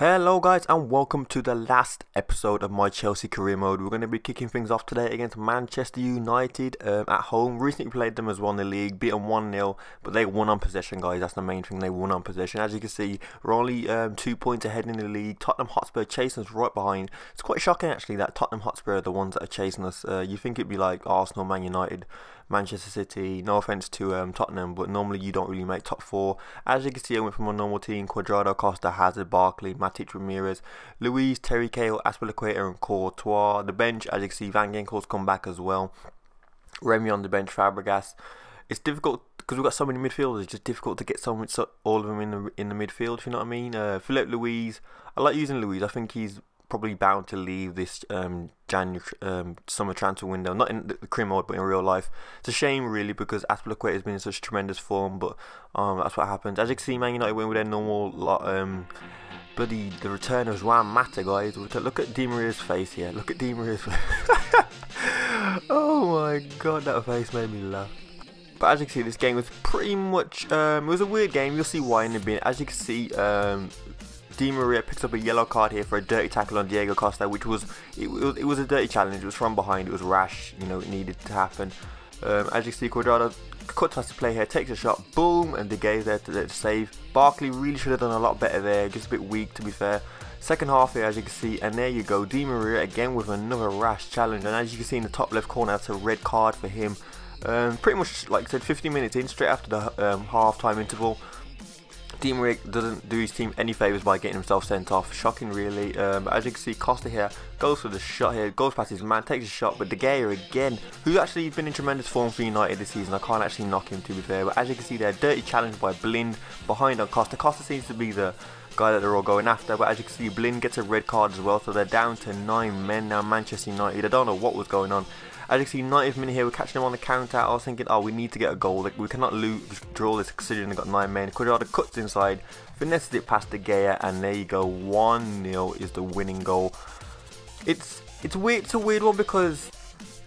Hello guys and welcome to the last episode of my Chelsea career mode. We're going to be kicking things off today against Manchester United at home. Recently played them as well in the league, beat them 1-0, but they won on possession, guys. That's the main thing, they won on possession. As you can see, we're only 2 points ahead in the league. Tottenham Hotspur chasing us right behind. It's quite shocking actually that Tottenham Hotspur are the ones that are chasing us. You think it'd be like Arsenal, Man United, Manchester City. No offense to Tottenham, but normally you don't really make top four. As you can see, I went from a normal team: Cuadrado, Costa, Hazard, Barkley, Matic, Ramirez, Luiz, Terry Cahill, Aspilicueta and Courtois. The bench, as you can see, Van Ginkel's come back as well. Remy on the bench, Fabregas. It's difficult because we've got so many midfielders. It's just difficult to get all of them in the midfield, if you know what I mean. Philip Luiz, I like using Luiz. I think he's probably bound to leave this summer transfer window, not in the career mode but in real life. It's a shame really because Aspilicueta has been in such tremendous form, but that's what happens. As you can see, Man United win with their normal the return of Juan Mata, guys. Look at Di Maria's face here. Look at Di Maria's face. Oh my god, that face made me laugh. But as you can see, this game was pretty much it was a weird game. You'll see why in a bit. As you can see, Di Maria picks up a yellow card here for a dirty tackle on Diego Costa, which was it was a dirty challenge. It was from behind. It was rash. You know, it needed to happen. As you see, Cuadrado cuts us to play here, takes a shot, boom, and De Gea's there to save. Barkley really should have done a lot better there. Just a bit weak, to be fair. Second half here, as you can see, and there you go, Di Maria again with another rash challenge. And as you can see in the top left corner, that's a red card for him. Pretty much, like I said, 15 minutes in, straight after the half-time interval. Di Maria doesn't do his team any favours by getting himself sent off. Shocking, really. But as you can see, Costa here goes for the shot here, goes past his man, takes a shot, but De Gea again, who's actually been in tremendous form for United this season. I can't actually knock him, to be fair. But as you can see there, dirty challenge by Blind behind on Costa. Costa seems to be the guy that they're all going after, but as you can see, Blind gets a red card as well, so they're down to 9 men now. Manchester United, I don't know what was going on. As you can see, 90th minute here, we're catching them on the counter. I was thinking, oh, we need to get a goal. Like, we cannot draw this considering they've got 9 men. Cuadrado cuts inside, finesses it past De Gea, and there you go. 1-0 is the winning goal. It's weird. It's a weird one because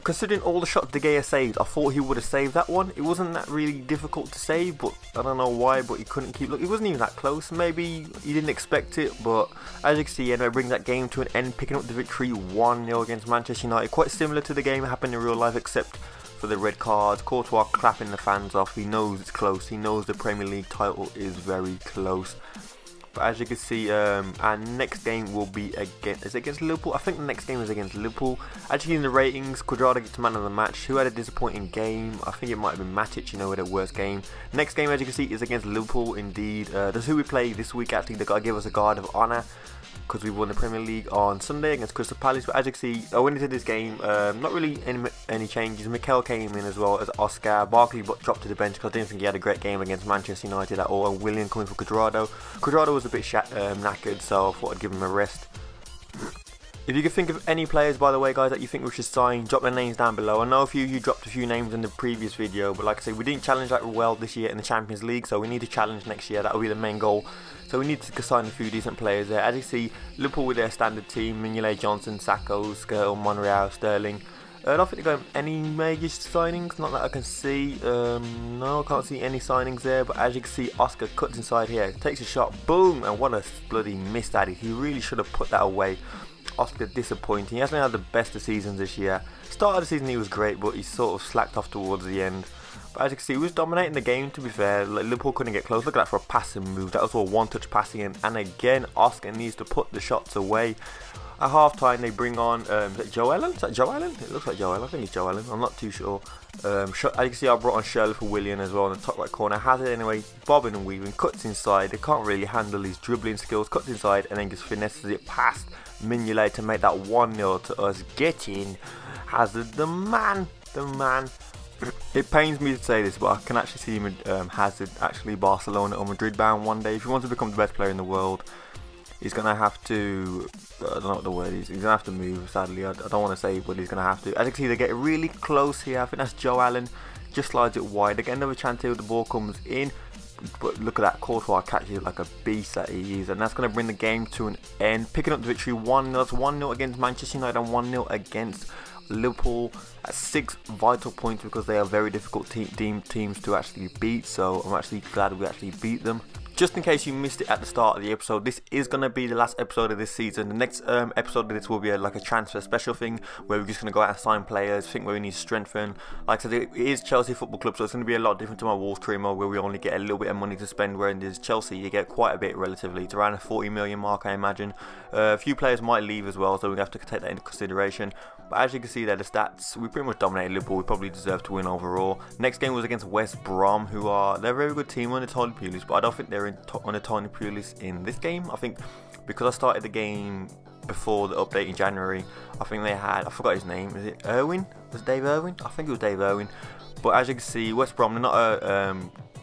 considering all the shots De Gea saved, I thought he would have saved that one. It wasn't that really difficult to save, but I don't know why, but he couldn't keep. Look, it wasn't even that close. Maybe he didn't expect it, but as you can see, anyway, brings that game to an end, picking up the victory 1-0 against Manchester United. Quite similar to the game that happened in real life, except for the red cards. Courtois clapping the fans off. He knows it's close. He knows the Premier League title is very close. But as you can see, our next game will be against Liverpool. I think the next game is against Liverpool. Actually, in the ratings, Cuadrado gets man of the match. Who had a disappointing game? I think it might have been Matic, you know, with a worst game. Next game, as you can see, is against Liverpool indeed. That's who we play this week. Actually, they got to give us a guard of honour because we won the Premier League on Sunday against Crystal Palace. But as you can see, I went into this game, not really any changes. Mikel came in as well as Oscar. Barkley dropped to the bench because I didn't think he had a great game against Manchester United at all. And William coming for Cuadrado. Cuadrado was a bit knackered, so I thought I'd give him a rest. If you can think of any players, by the way, guys, that you think we should sign, drop their names down below. I know a few of you dropped a few names in the previous video, but like I say, we didn't challenge that well this year in the Champions League, so we need to challenge next year. That will be the main goal. So we need to sign a few decent players there. As you see, Liverpool with their standard team: Mignolet, Johnson, Sacco, Skirtle, Monreal, Sterling. I don't think they're going any major signings, not that I can see. No, I can't see any signings there. But as you can see, Oscar cuts inside here, takes a shot, boom, and what a bloody miss at it. He really should have put that away. Oscar disappointing. He hasn't had the best of seasons this year. Start of the season he was great, but he sort of slacked off towards the end. But as you can see, he was dominating the game, to be fair. Like, Liverpool couldn't get close. Look at that for a passing move. That was all one-touch passing in. And again, Oscar needs to put the shots away. At half-time, they bring on, is that Joe Allen? Is that Joe Allen? It looks like Joe Allen. I think it's Joe Allen. I'm not too sure. As you can see, I brought on Shirley for William as well in the top right corner. Hazard, anyway, bobbing and weaving, cuts inside. They can't really handle his dribbling skills. Cuts inside and then just finesses it past Mignolet to make that 1-0 to us. Get in. Hazard, the man. The man. It pains me to say this, but I can actually see him Hazard actually Barcelona or Madrid bound one day. If he wants to become the best player in the world, he's going to have to, I don't know what the word is, he's going to have to move, sadly. I don't want to say it, but he's going to have to. As you can see, they get really close here. I think that's Joe Allen, just slides it wide. They get another chance here, the ball comes in, but look at that, Courtois catches it like a beast that he is, and that's going to bring the game to an end. Picking up the victory 1-0, that's 1-0 against Manchester United and 1-0 against Liverpool at 6 vital points because they are very difficult teams to actually beat, so I'm actually glad we actually beat them. Just in case you missed it at the start of the episode, this is going to be the last episode of this season. The next episode of this will be like a transfer special thing where we're just going to go out and sign players, think where we need to strengthen. Like I said, it is Chelsea Football Club, so it's going to be a lot different to my Wolves career mode where we only get a little bit of money to spend, where in this Chelsea you get quite a bit relatively. It's around a 40 million mark, I imagine. A few players might leave as well, so we have to take that into consideration. But as you can see there, the stats, we pretty much dominated Liverpool. We probably deserve to win overall. Next game was against West Brom, they're a very good team under Tony Pulis, but I don't think they're under Tony Pulis in this game. I think because I started the game before the update in January, I think they had, I forgot his name, is it Irwin? Was it Dave Irwin? I think it was Dave Irwin. But as you can see, West Brom, they're not a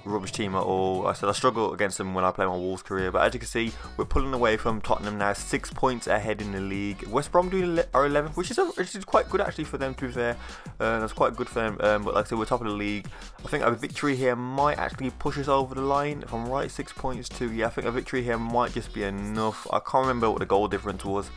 rubbish team at all. I said I struggle against them when I play my Wolves career, but as you can see, we're pulling away from Tottenham now, 6 points ahead in the league. West Brom are 11th, which is quite good actually for them, to be fair. That's quite good for them, but like I said, we're top of the league. I think a victory here might actually push us over the line, if I'm right. 6 points too. Yeah, I think a victory here might just be enough. I can't remember what the goal difference was.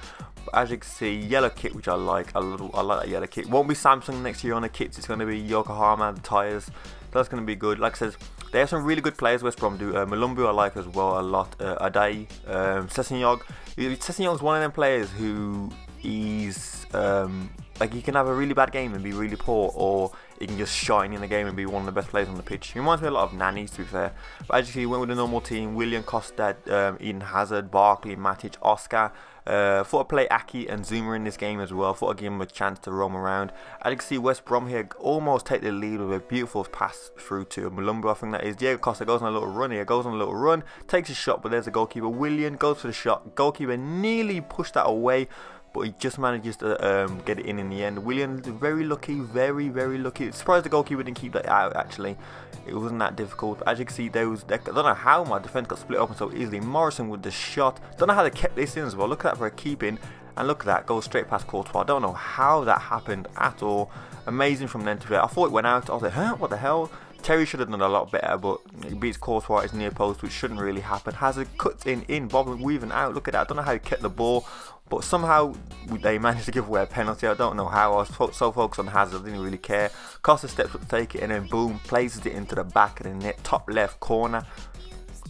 But as you can see, yellow kit, which I like. I like that yellow kit. Won't be Samsung next year on the kits. It's going to be Yokohama, the tyres. That's going to be good. Like I said, they have some really good players, West Brom do. Minoru I like as well a lot. Adai, Sessegnon. Sessegnon's one of them players who he's like, he can have a really bad game and be really poor, or he can just shine in the game and be one of the best players on the pitch. He reminds me a lot of Nannies, to be fair. But as you see, he went with a normal team. William, Costa, Eden Hazard, Barkley, Matic, Oscar. Thought I'd play Aki and Zuma in this game as well. Thought I'd give him a chance to roam around. As you can see, West Brom here almost take the lead with a beautiful pass through to Malumbo. I think that is. Diego Costa goes on a little run here. Goes on a little run. Takes a shot, but there's the goalkeeper. William goes for the shot. Goalkeeper nearly pushed that away, but he just manages to get it in the end. William, very lucky, very lucky. Surprised the goalkeeper didn't keep that out, actually. It wasn't that difficult. As you can see, I don't know how my defence got split open so easily. Morrison with the shot. Don't know how they kept this in as well. Look at that for a keeping. And look at that, goes straight past Courtois. I don't know how that happened at all. Amazing from them to play. I thought it went out. I was like, huh, what the hell? Terry should have done a lot better, but he beats Courtois at his near post, which shouldn't really happen. Hazard cuts in, bobbing, weaving out. Look at that. I don't know how he kept the ball, but somehow they managed to give away a penalty. I don't know how. I was so focused on Hazard, I didn't really care. Costa steps up to take it, and then boom, places it into the back of the net, top left corner.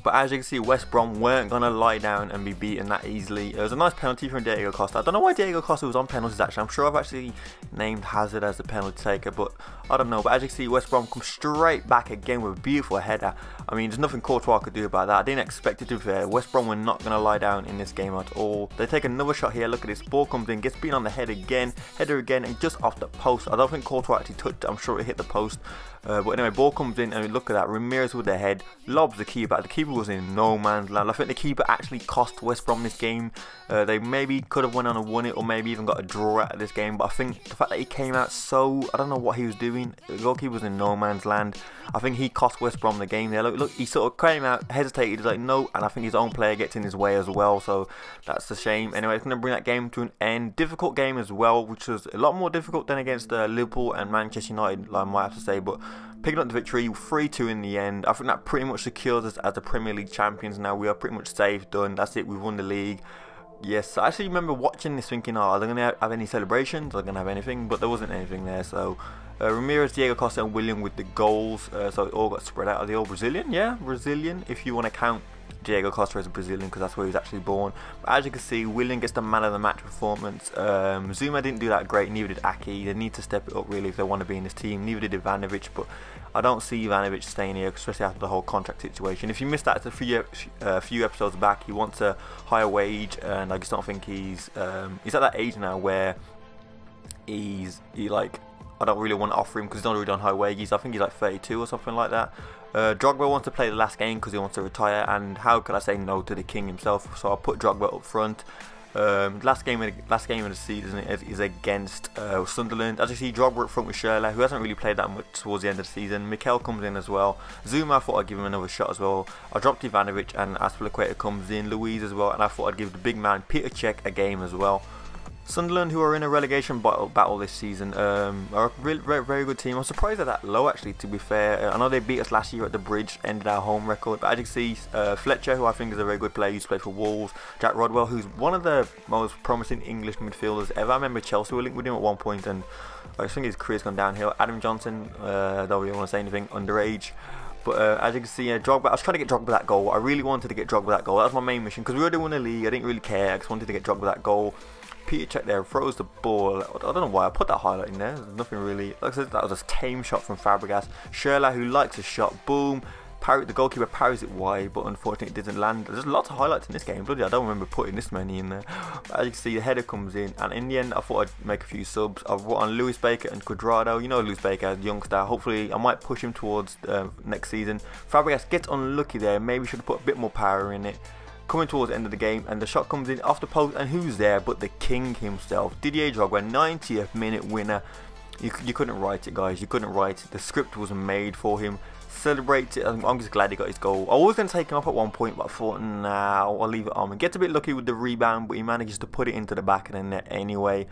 But as you can see, West Brom weren't going to lie down and be beaten that easily. It was a nice penalty from Diego Costa. I don't know why Diego Costa was on penalties, actually. I'm sure I've actually named Hazard as the penalty taker, but I don't know. But as you can see, West Brom come straight back again with a beautiful header. I mean, there's nothing Courtois could do about that. I didn't expect it to be fair. West Brom were not going to lie down in this game at all. They take another shot here. Look at this. Ball comes in, gets beat on the header again, and just off the post. I don't think Courtois actually touched it. I'm sure it hit the post. But anyway, ball comes in, and look at that. Ramirez with the head, lobs the keeper. The keeper was in no man's land. I think the keeper actually cost West Brom this game. They maybe could have went on and won it, or maybe even got a draw out of this game. But I think the fact that he came out so, I don't know what he was doing. The goalkeeper was in no man's land. I think he cost West Brom the game there. Look, he sort of came out, hesitated, he's like, no, and I think his own player gets in his way as well. So that's a shame. Anyway, it's going to bring that game to an end. Difficult game as well, which was a lot more difficult than against Liverpool and Manchester United, I might have to say. But picking up the victory, 3-2 in the end. I think that pretty much secures us as the Premier League champions now. We are pretty much safe, done. That's it, we've won the league. Yes, I actually remember watching this thinking, oh, are they going to have any celebrations? Are they going to have anything? But there wasn't anything there. So Ramirez, Diego Costa and William with the goals. So it all got spread out. Are they all Brazilian? Yeah, Brazilian, if you want to count Diego Costa as a Brazilian, because that's where he was actually born. But as you can see, William gets the man of the match performance. Zuma didn't do that great, neither did Aki. They need to step it up really if they want to be in this team. Neither did Ivanovic, but I don't see Ivanovic staying here, especially after the whole contract situation. If you missed that, it's a few episodes back. He wants a higher wage, and I just don't think he's at that age now where he like, I don't really want to offer him because he's not really on high wages. I think he's like 32 or something like that. Drogba wants to play the last game because he wants to retire, and how could I say no to the king himself? So I'll put Drogba up front. Last game of the season is against Sunderland. As you see, Drogba up front with Schürrle, who hasn't really played that much towards the end of the season. Mikel comes in as well. Zuma, I thought I'd give him another shot as well. I dropped Ivanovic, and Aspilicueta comes in. Louise as well, and I thought I'd give the big man Peter Cech a game as well. Sunderland, who are in a relegation battle this season, are a very good team. I'm surprised they're that low, actually, to be fair. I know they beat us last year at the Bridge, ended our home record. But as you can see, Fletcher, who I think is a very good player, used to play for Wolves. Jack Rodwell, who's one of the most promising English midfielders ever. I remember Chelsea were linked with him at one point, and I think his career's gone downhill. Adam Johnson, don't really want to say anything, underage. But as you can see, Drogba, I was trying to get Drogba that goal. I really wanted to get Drogba that goal. That was my main mission, because we already won the league. I didn't really care. I just wanted to get Drogba that goal. Peter check there, throws the ball. I don't know why I put that highlight in there. There's nothing really. Like I said, that was a tame shot from Fabregas. Schürrle, who likes a shot, boom. The goalkeeper parries it wide, but unfortunately it didn't land. There's lots of highlights in this game. Bloody, I don't remember putting this many in there. But as you can see, the header comes in, and in the end, I thought I'd make a few subs. I've brought on Lewis Baker and Cuadrado. You know Lewis Baker, youngster. Hopefully, I might push him towards next season. Fabregas gets unlucky there. Maybe should have put a bit more power in it. Coming towards the end of the game, and the shot comes in off the post, and who's there but the king himself, Didier Drogba, 90th minute winner. You couldn't write it, guys. You couldn't write it. The script was made for him. Celebrate it. I'm just glad he got his goal. I was going to take him off at one point, but I thought, nah, I'll leave it on. He gets a bit lucky with the rebound, but he manages to put it into the back of the net anyway.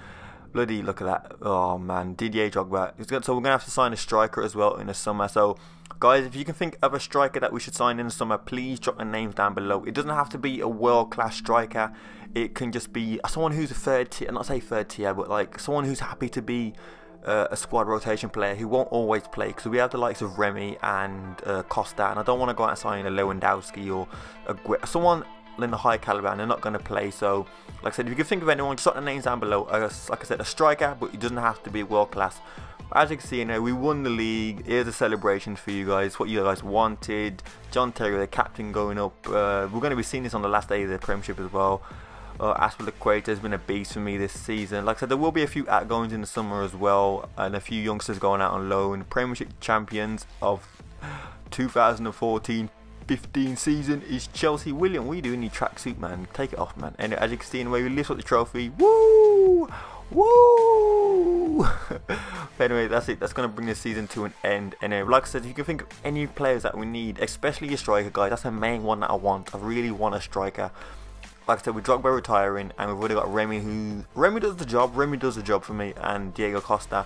Bloody look at that. Oh man, Didier Drogba. So we're going to have to sign a striker as well in the summer. So guys, if you can think of a striker that we should sign in the summer, please drop the names down below. It doesn't have to be a world-class striker. It can just be someone who's a third tier, not say third tier, but like someone who's happy to be a squad rotation player who won't always play, because we have the likes of Remy and Costa, and I don't want to go out and sign a Lewandowski or someone in the high caliber, and they're not going to play. So like I said, if you can think of anyone, just drop the names down below. Like I said, a striker, but it doesn't have to be world class. As you can see, we won the league. Here's a celebration for you guys, what you guys wanted. John Terry, the captain, going up. We're going to be seeing this on the last day of the Premiership as well. Aspilicueta has been a beast for me this season. Like I said, there will be a few outgoings in the summer as well, and a few youngsters going out on loan. Premiership champions of 2014-15 season is Chelsea. William, what are you doing in your tracksuit, man? Take it off, man. And as you can see, anyway, we lift up the trophy. Woo! Woo! But anyway, that's it. That's going to bring this season to an end. Anyway, like I said, if you can think of any players that we need, especially a striker, guys, that's the main one that I want. I really want a striker. Like I said, with Drogba retiring, and we've already got Remy, Remy does the job for me, and Diego Costa.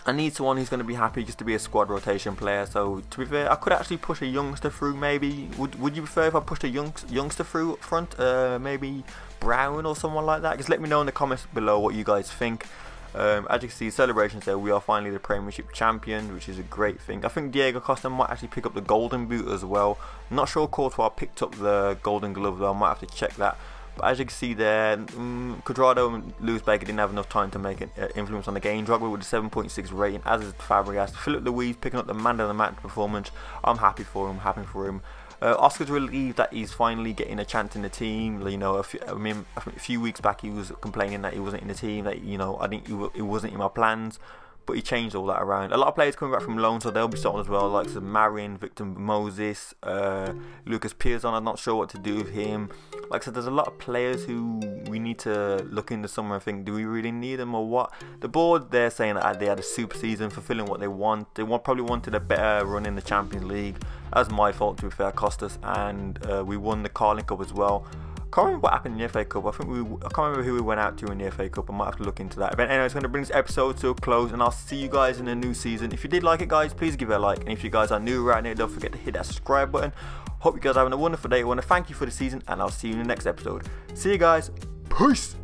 I need someone who's going to be happy just to be a squad rotation player. So to be fair, I could actually push a youngster through. Maybe would you prefer if I pushed a youngster through up front? Maybe Brown or someone like that. Just let me know in the comments below what you guys think. As you can see, celebrations there. We are finally the Premiership champion, which is a great thing. I think Diego Costa might actually pick up the Golden Boot as well. I'm not sure Courtois picked up the Golden Glove though. I might have to check that. But as you can see there, Cuadrado and Lewis Baker didn't have enough time to make an influence on the game. Drogba with a 7.6 rating, as is Fabregas. Philip Luis picking up the man of the match performance. I'm happy for him, Oscar's relieved that he's finally getting a chance in the team. You know, a few weeks back he was complaining that he wasn't in the team, that I think it wasn't in my plans. But he changed all that around. A lot of players coming back from loan, so they'll be starting as well, like Marin, Victor Moses, Lucas Piazon. I'm not sure what to do with him. Like I said, there's a lot of players who we need to look in the summer and think, do we really need them or what? The board, they're saying that they had a super season, fulfilling what they want. They probably wanted a better run in the Champions League. That's my fault, to be fair, cost us. And we won the Carling Cup as well. I can't remember what happened in the FA Cup. I can't remember who we went out to in the FA Cup. I might have to look into that. But anyway, it's going to bring this episode to a close, and I'll see you guys in the new season. If you did like it, guys, please give it a like. And if you guys are new around here, don't forget to hit that subscribe button. Hope you guys are having a wonderful day. I want to thank you for the season, and I'll see you in the next episode. See you guys. Peace.